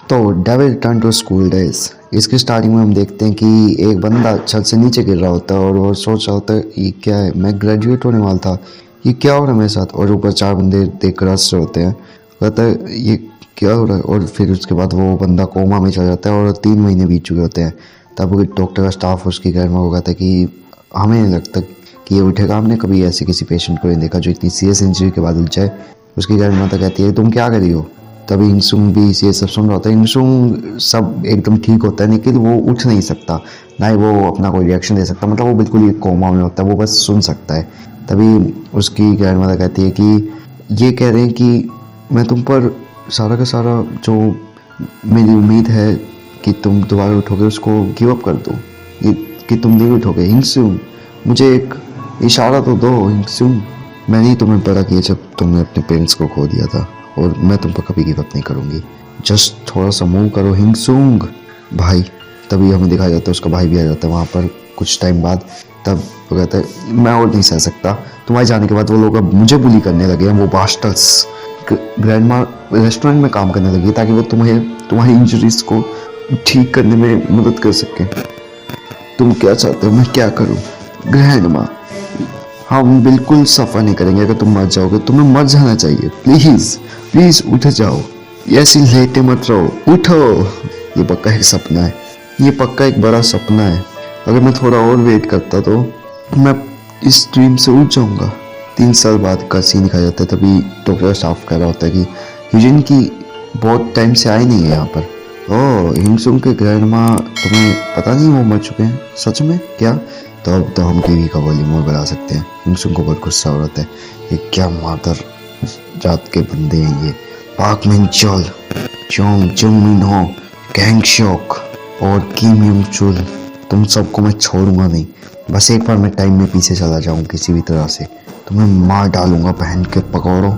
तो devil return to school days. इसकी starting में हम देखते हैं कि एक बंदा छत से नीचे गिर रहा होता है और वो सोच रहा होता है ये क्या है, मैं ग्रेजुएट होने वाला था, ये क्या हो रहा है मेरे साथ। और ऊपर चार बंदे देख कर हंस रहे होते हैं, कहता है ये क्या हो रहा है। और फिर उसके बाद वो बंदा कोमा में चला जाता है और 3 महीने बीत चुके होते हैं। तब डॉक्टर का स्टाफ उसकी घर में वो कहता है कि हमें नहीं लगता कि ये उठेगा, हमने कभी ऐसे किसी पेशेंट को नहीं देखा जो इतनी सीरियस इंजरी के बाद उठ जाए। उसकी घर माता कहती है तुम क्या कर रही हो। तभी हिंगसुंग भी ये सब सुन रहा होता है। हिंगसुंग सब एकदम ठीक होता है लेकिन वो उठ नहीं सकता, ना ही वो अपना कोई रिएक्शन दे सकता, मतलब वो बिल्कुल ही कोमा में होता है, वो बस सुन सकता है। तभी उसकी ग्रैंड मदर कहती है कि ये कह रहे हैं कि मैं तुम पर सारा का सारा जो मेरी उम्मीद है कि तुम दोबारा उठोगे उसको गिव अप कर दो, ये कि तुम नहीं उठोगे। हिंगसुंग मुझे एक इशारा तो दो हिंगसुंग, मैंने ही तुम्हें बड़ा किया जब तुमने अपने पेरेंट्स को खो दिया था और मैं तुम पर कभी गिव अप नहीं करूँगी, जस्ट थोड़ा सा मूव करो हिंगसुंग भाई। तभी हमें दिखाया जाता है उसका भाई भी आ जाता है वहाँ पर कुछ टाइम बाद। तब वो कहता है मैं और नहीं सह सकता, तुम्हारे जाने के बाद वो लोग अब मुझे बुली करने लगे हैं, वो बास्टर्स। ग्रैंड माँ रेस्टोरेंट में काम करने लगी ताकि वो तुम्हारी इंजरीज को ठीक करने में मदद कर सके। तुम क्या चाहते हो मैं क्या करूँ। ग्रैंड माँ हम बिल्कुल सफ़र नहीं करेंगे अगर तुम मर जाओगे, तुम्हें मर जाना चाहिए, प्लीज़ प्लीज़ उठ जाओ, ऐसी लेटे मत रहो, उठो। ये पक्का एक सपना है, ये पक्का एक बड़ा सपना है, अगर मैं थोड़ा और वेट करता तो मैं इस ड्रीम से उठ जाऊंगा। 3 साल बाद का सीन दिखाया जाता है। तभी डॉक्टर स्टाफ कह रहा होता है कि यूजिन की बहुत टाइम से आई नहीं है यहाँ पर। ओह हिंगसुंग के ग्रैंडमा तुम्हें पता नहीं वो मर चुके हैं, सच में क्या। तो अब तो हम टीवी का वॉल्यूम और बढ़ा सकते हैं। हिंगसुंग को बहुत गुस्सा हो रहा है, ये क्या मादर जात के बंदे हैं ये। पाक मिन चोल, चोंग जुंग मिन हो, गैंग शॉक और किम युंग चुल, तुम सबको मैं छोड़ूंगा नहीं। बस एक बार मैं टाइम में पीछे चला जाऊं किसी भी तरह से, तुम्हें मार डालूंगा बहन के पकौड़ों,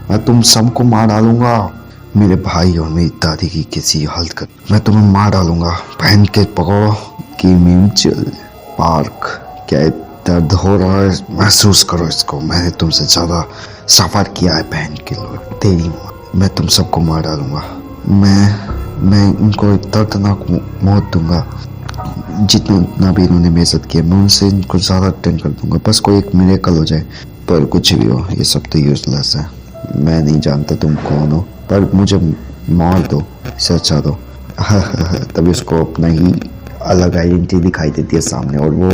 मैं तुम सबको मार डालूंगा। मेरे भाई और मेरी दादी की किसी हालत कर मैं तुम्हें मार डालूंगा बहन के पकौड़ों। किम युंग चुल पार्क, क्या दर्द हो रहा है महसूस करो इसको, मैंने तुमसे ज़्यादा सफ़र किया है बहन के लोग, तेरी मैं तुम सबको मार डालूंगा। मैं इनको दर्दनाक मौत दूंगा, जितना भी इन्होंने मेरे साथ किया मैं उनसे इनको ज़्यादा अटेंड कर दूंगा, बस कोई एक मिरेकल हो जाए। पर कुछ भी हो ये सब तो यूजलेस है, मैं नहीं जानता तुम कौन हो, पर मुझे मार दो, सचा दो। तभी उसको अपना ही अलग आइडेंटिटी दिखाई देती है सामने और वो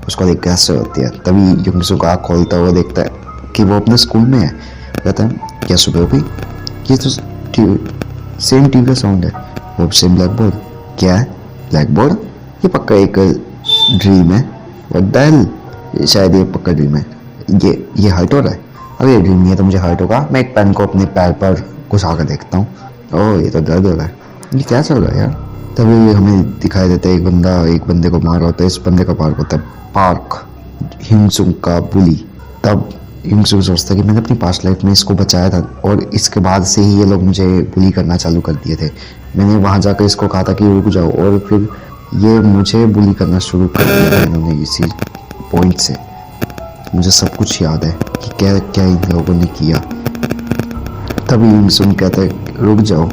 उसको देख के हंस होती है। तभी युंगसुक आँख खोलता हुआ देखता है कि वो अपने स्कूल में है। कहता है क्या सुबह भी, ये तो सेम टीवी का साउंड है, वो सेम ब्लैक बोर्ड। क्या है ब्लैक बोर्ड, ये पक्का एक ड्रीम है। व्हाट द हेल, शायद ये पक्का ड्रीम है, ये हर्ट हो रहा है। अब ये ड्रीम नहीं है तो मुझे हर्ट होगा, मैं एक पेन को अपने पैर पर घुसा कर देखता हूँ। ओह ये तो दर्द हो रहा है, ये क्या चल रहा है यार। तभी हमें दिखाई देता है एक बंदे को मार होता है, इस बंदे का पार्क होता है पार्क हिंगसुंग का बुली। तब हिंगसुंग सोचता है कि मैंने अपनी पास्ट लाइफ में इसको बचाया था और इसके बाद से ही ये लोग मुझे बुली करना चालू कर दिए थे। मैंने वहाँ जाकर इसको कहा था कि रुक जाओ और फिर ये मुझे बुली करना शुरू कर दिया था इन्होंने। इसी पॉइंट से मुझे सब कुछ याद है कि क्या क्या इन लोगों ने किया। तभी हिंगसुंग कहता है रुक जाओ,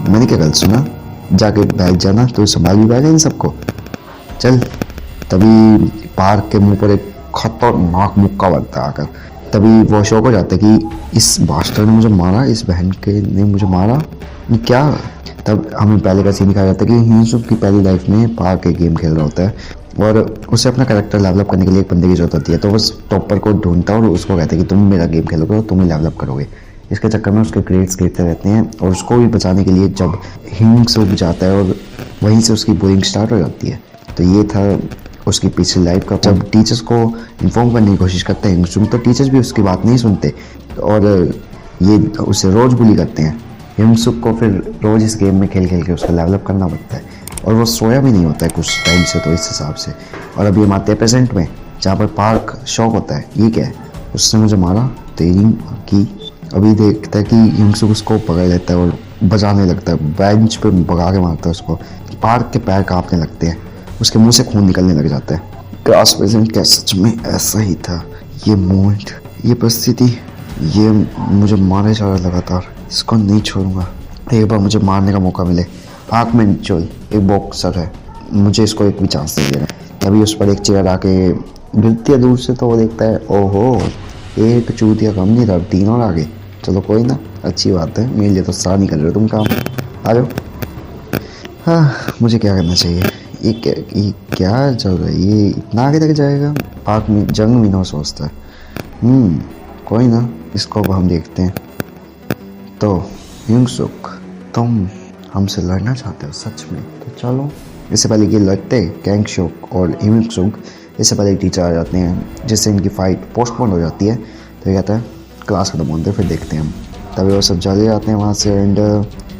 मैंने क्या गलत सुना, जाके बैठ जाना तो संभाल भी पाएगा इन सबको, चल। तभी पार्क के मुंह पर एक खतरनाक मुक्का लगता है आकर। तभी वो शौक हो जाता है कि इस बास्टर ने मुझे मारा, इस बहन के ने मुझे मारा, ये क्या। तब हमें पहले का सीन दिखाया जाता है कि हिंगसुक की पहली लाइफ में पार्क एक गेम खेल रहा होता है और उसे अपना कैरेक्टर लेवलअप करने के लिए एक बंदे की जरूरत होती है। तो वो टॉपर को ढूंढता है और उसको कहता है कि तुम मेरा गेम खेलोगे और तुम ही लेवलअप करोगे। इसके चक्कर में उसके ग्रेड्स गिरते रहते हैं और उसको भी बचाने के लिए जब हिंगसुक जाता है और वहीं से उसकी बुलिंग स्टार्ट हो जाती है। तो ये था उसकी पिछली लाइफ का। जब टीचर्स को इन्फॉर्म करने की कोशिश करते हैं हिंगसुक, तो टीचर्स भी उसकी बात नहीं सुनते और ये उसे रोज़ बुली करते हैं। हिंगसुक को फिर रोज़ इस गेम में खेल खेल के उसका लेवलअप करना पड़ता है और वो सोया भी नहीं होता है कुछ टाइम से, तो इस हिसाब से। और अभी हम आते हैं प्रेजेंट में जहाँ पर पार्क शॉक होता है, ये क्या है, उसने मुझे मारा तेरी की। अभी देखता है कि हिंगसुक उसको पकड़ लेता है और बजाने लगता है, बेंच पे भगा के मारता है उसको। पार्क के पैर कांपने लगते हैं, उसके मुंह से खून निकलने लग जाता है। क्लास प्रेजेंट क्या सच में ऐसा ही था, ये मोमेंट, ये परिस्थिति, ये मुझे मारे जा रहा लगातार, इसको नहीं छोड़ूंगा। एक बार मुझे मारने का मौका मिले। आँख में चोल, एक बॉक्सर है, मुझे इसको एक भी चांस नहीं देना। तभी उस पर एक चेयर आके गिरती है दूर से, तो वो देखता है ओहो एक चूतिया कम नहीं था, 3 और आगे। चलो कोई ना, अच्छी बात है, मेरे लिए तो सारा नहीं कर रहे तुम काम। आ जाओ। हाँ, मुझे क्या करना चाहिए? ये क्या चल रहा है? ये इतना आगे तक जाएगा? पाक में जंग मीनो सोचता है। कोई ना, इसको अब हम देखते हैं। तो युंगसुक, तुम हमसे लड़ना चाहते हो सच में? तो चलो। इससे पहले ये लड़ते कैंगशुक और युंगसुक, इससे पहले टीचर आ जाते हैं, जिससे इनकी फ़ाइट पोस्टपोन हो जाती है। तो ये कहता है क्लास खत्म होते फिर देखते हैं हम। तभी वो सब चले जाते हैं वहाँ से एंड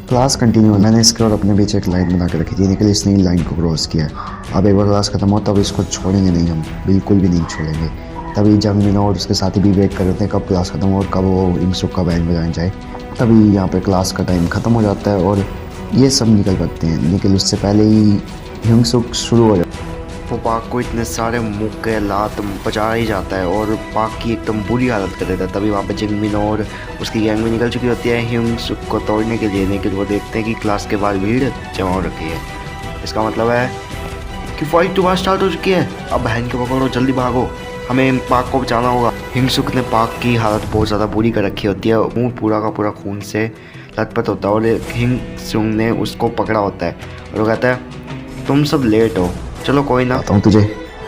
क्लास कंटिन्यू। मैंने इसके और अपने बीच एक लाइन बना के रखी थी, निकल इसने लाइन को क्रॉस किया है। अब एक बार क्लास खत्म हो तब इसको छोड़ेंगे नहीं, हम बिल्कुल भी नहीं छोड़ेंगे। तभी जंग मिनो और उसके साथी भी वेट कर रहे थे कब क्लास खत्म हो और कब वो युंगसुक का बैंड बजाने जाए। तभी यहाँ पर क्लास का टाइम ख़त्म हो जाता है और ये सब निकल पड़ते हैं, लेकिन उससे पहले ही युंगसुक शुरू हो जाता है। वो पाक को इतने सारे मुक्के लात बचा ही जाता है और पाक की एकदम बुरी हालत कर देता है। तभी वहाँ पे जिंग मिनो और उसकी गैंग भी निकल चुकी होती है युंगसुक को तोड़ने के लिए, लेकिन वो देखते हैं कि क्लास के बाहर भीड़ जमा हो रखी है। इसका मतलब है कि फाइट दोबारा स्टार्ट हो चुकी है। अब बहन के पकड़ो, जल्दी भागो, हमें पाक को बचाना होगा। युंगसुक ने पाक की हालत बहुत ज़्यादा बुरी कर रखी होती है, मुँह पूरा का पूरा खून से लथपथ होता है और युंगसुक ने उसको पकड़ा होता है और वो कहता है तुम सब लेट हो, चलो कोई ना। बताऊँ तुझे,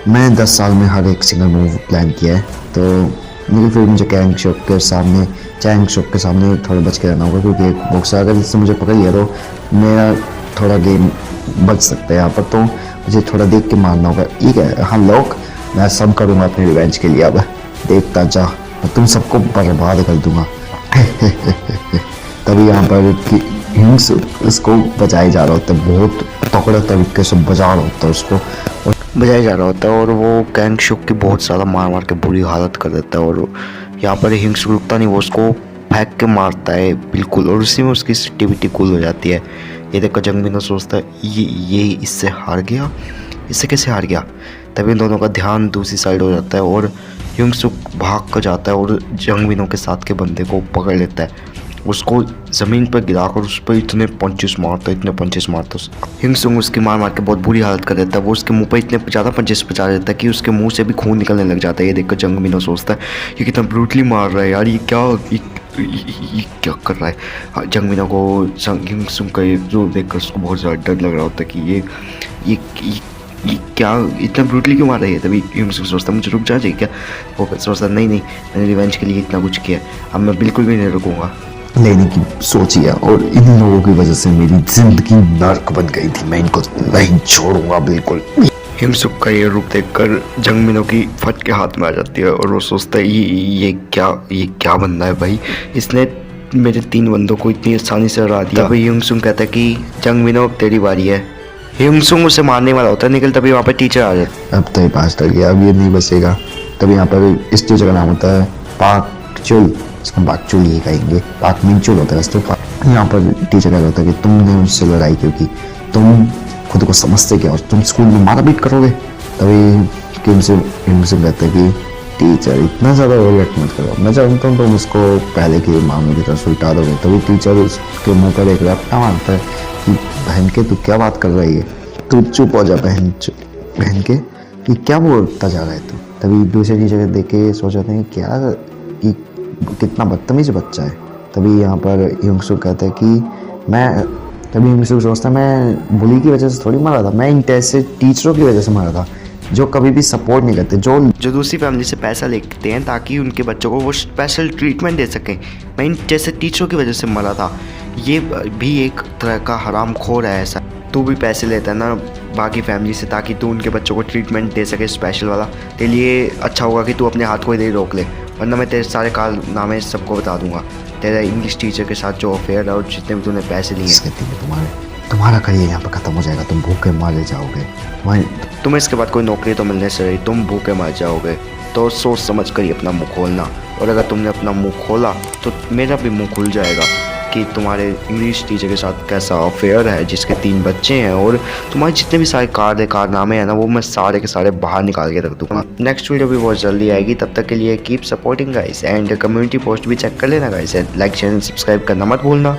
मैं 10 साल में हर एक सिंगल मूव प्लान किया है, तो लेकिन फिर मुझे कैंगशुक के सामने थोड़ा बच के रहना होगा, क्योंकि एक बॉक्सर अगर इससे मुझे पकड़ लिया तो मेरा थोड़ा गेम बच सकता है यहाँ पर, तो मुझे थोड़ा देख के मारना होगा। ठीक है हाँ लोग, मैं सब करूँगा अपने रिवेंज के लिए। अब देखता जा, मैं तुम सबको बर्बाद कर दूंगा। तभी यहाँ पर युंगसुक उसको बचाया जा रहा होता है, बहुत तगड़े तरीके से बजा रहा होता है उसको, और बजाया जा रहा होता है और वो कैंगशुक की बहुत ज़्यादा मार मार के बुरी हालत कर देता है। और यहाँ पर युंगसुक रुकता नहीं, वो उसको फेंक के मारता है बिल्कुल, और उसी में उसकी एक्टिविटी कूल हो जाती है। ये देखकर जंग मिनो सोचता है ये इससे हार गया, इससे कैसे हार गया। तभी इन दोनों का ध्यान दूसरी साइड हो जाता है और युंगसुक भाग कर जाता है और जंग मिनो के साथ के बंदे को पकड़ लेता है, उसको ज़मीन पर गिराकर उस पर इतने पंचेस मारता युंगसुक उसकी मार मार के बहुत बुरी हालत कर देता है। वो उसके मुंह पर इतने ज़्यादा पंचेस बचा देता है कि उसके मुंह से भी खून निकलने लग जाता है। ये देखकर जंग मिनो सोचता है ये कितना ब्रूटली मार रहा है यार, ये क्या कर रहा है। जंग मिनो को युंगसुक का जो देखकर उसको बहुत ज़्यादा डर लग रहा होता है कि ये क्या इतना ब्रूटली क्यों मार रही है। तभी युंगसुक सोचता मुझे रुक जाए क्या। वो सोचता नहीं मैंने रिवेंज के लिए इतना कुछ किया, अब मैं बिल्कुल भी नहीं रुकूंगा। लेने की सोची है और इन लोगों की वजह से मेरी जिंदगी नर्क बन गई थी, मैं इनको नहीं छोड़ूंगा बिल्कुल। युंगसुक का ये रूप देखकर जंग मिनो की फट के हाथ में आ जाती है और वो सोचता है ये क्या बंदा है भाई, इसने मेरे 3 बंदों को इतनी आसानी से हरा दिया। तभी युंगसुक कहता है कि जंग मिनो तेरी बारी है। युंगसुक उसे मारने वाला होता है, निकल तभी वहाँ पर टीचर आ जाता है। अब तो ये पास कर गया, अब ये नहीं बचेगा। तभी यहाँ पर इस टीचर का नाम होता है पाक चुल, इसको पाकचुल ही कहेंगे, पाक मिनचुल होता है वैसे। यहाँ पर टीचर कह होता है कि तुमने मुझसे लड़ाई क्योंकि तुम खुद को समझते क्या और तुम स्कूल में मारा पीट करोगे। तभी युंगसुक कहता है कि टीचर इतना ज़्यादा ओवरएक्ट मत करो, मैं जानता हूँ तुम उसको पहले के मामले की तरफ उल्टा दोगे। तभी टीचर उसके मुँह पर एक रट्टा मारता है कि बहन के तू क्या बात कर रही है, तू चुप हो जा बहन के, ये क्या बोलता जा रहा है तू। तभी दूसरे टीचर देख के सोच जाते हैं क्या कि कितना बदतमीज बच्चा है। तभी यहाँ पर युंगसुक कहता है कि तभी युंगसुक सोचता है मैं बुली की वजह से थोड़ी मारा था, मैं इन जैसे टीचरों की वजह से मारा था जो कभी भी सपोर्ट नहीं करते, जो दूसरी फैमिली से पैसा लेते हैं ताकि उनके बच्चों को वो स्पेशल ट्रीटमेंट दे सकें। मैं इन जैसे टीचरों की वजह से मरा था। ये भी एक तरह का हराम खोर है, ऐसा तू भी पैसे लेता है ना बाकी फैमिली से ताकि तू उनके बच्चों को ट्रीटमेंट दे सके स्पेशल वाला। तेरे लिए अच्छा होगा कि तू अपने हाथ को इधर रोक ले, वरना मैं तेरे सारे कारनामे सबको बता दूंगा। तेरा इंग्लिश टीचर के साथ जो अफेयर है और जितने भी तूने पैसे लिए तुम्हारा करियर यहाँ पर खत्म हो जाएगा, तुम भूखे मारे जाओगे, तुम्हें इसके बाद कोई नौकरी तो मिलने से रही, तुम भूखे मार जाओगे। तो सोच समझ कर ही अपना मुंह खोलना, और अगर तुमने अपना मुंह खोला तो मेरा भी मुंह खुल जाएगा कि तुम्हारे इंग्लिश टीचर के साथ कैसा अफेयर है जिसके 3 बच्चे हैं, और तुम्हारे जितने भी सारे कारनामे हैं ना वो मैं सारे के सारे बाहर निकाल के रख दूंगा। नेक्स्ट वीडियो भी बहुत जल्दी आएगी, तब तक के लिए keep supporting guys and community post भी चेक कर लेना गाइस, लाइक चैनल सब्सक्राइब करना मत भूलना।